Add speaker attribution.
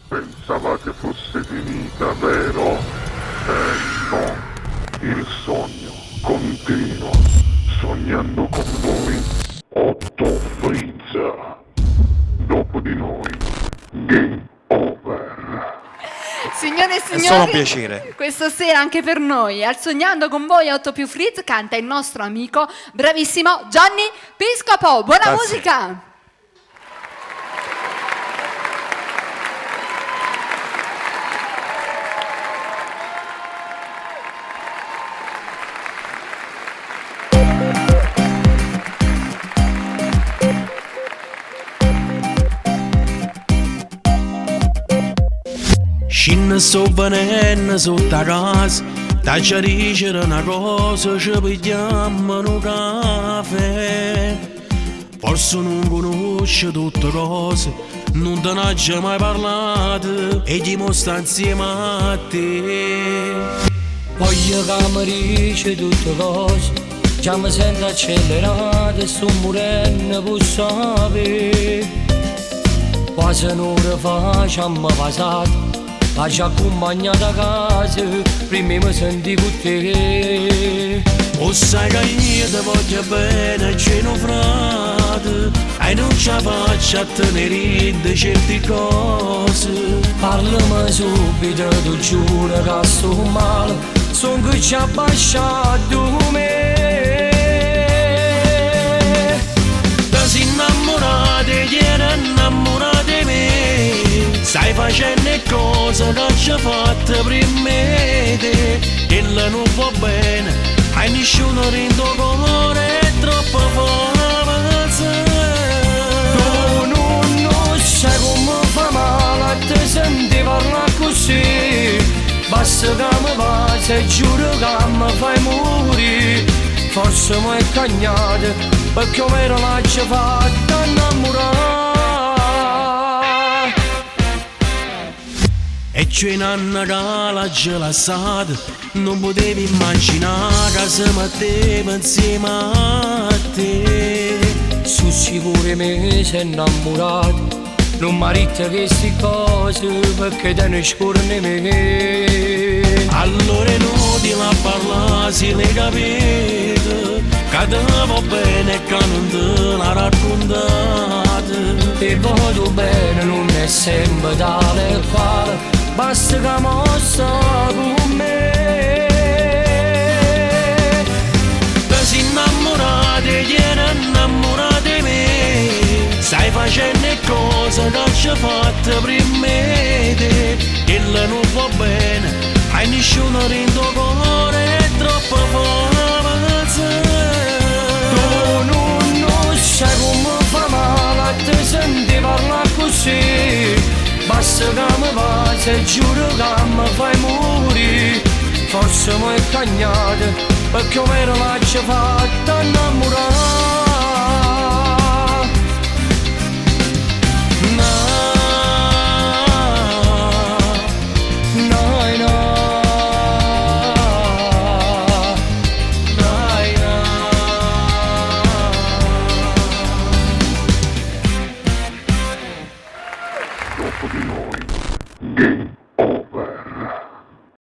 Speaker 1: Pensavate fosse finita, vero? No. Il sogno continua. Sognando con voi, Otto Frizza. Dopo di noi, game over.
Speaker 2: Signore e signori,
Speaker 3: È solo un piacere.
Speaker 2: questa sera anche per noi, al Sognando con voi 8 più Frizz, canta il nostro amico, bravissimo, Gianni Piscopo. Buona
Speaker 3: Grazie.
Speaker 2: musica!
Speaker 4: Scinna sto venendo sotto a casa, taccia a dicere una cosa, ci pigliamo un caffè. Forse non conosce tutte cose, non te ne ha già mai parlato e ti mostra insieme a te.
Speaker 5: Voglio che mi dice tutte cose, già mi sento accelerato e sto morendo per sapere. Quasi un'ora fa ci hanno passato, ci ha accompagnato a casa, prima mi senti con te.
Speaker 4: O sai che io ti voglio bene, c'è un frate, e non ce la faccio a tenere in certe cose.
Speaker 5: Parlami subito, tu giuro che sto male, son che ci ha baciato me.
Speaker 4: Ti sei innamorata e eri innamorata di me, stai facendo cose che ci ha fatto prima te, e la non va bene, hai nessuno rindo colore, è troppo forza.
Speaker 5: Tu non sai come fa male a te senti parlare così, basta che mi passi e giuro che mi fai morire. Forse mi è cagnato perché mi ero l'ha fatta innamorare.
Speaker 4: E c'è una Natale gelassata, non potevi immaginare che si metteva insieme a te.
Speaker 5: Su sicuro mi sei innamorato, non mi rite queste cose perché te ne scorni me.
Speaker 4: Allora è inutile a parlare, se l'hai capito, che te va bene e che non te l'ha raccontato.
Speaker 5: Ti voglio bene, non è sempre tale e quale, basta che mossa con me.
Speaker 4: Ti sei innamorata e eri innamorata di me, stai facendo cose che ci ha fatto prima te, e la non va bene, hai nessuno rindo colore, è troppo forza.
Speaker 5: Tu non sai come fa male a te senti parlare così, basta che mi passi e giuro che mi fai morire. Forse mi è cagnato perché mi ero l'ha fatta innamorare.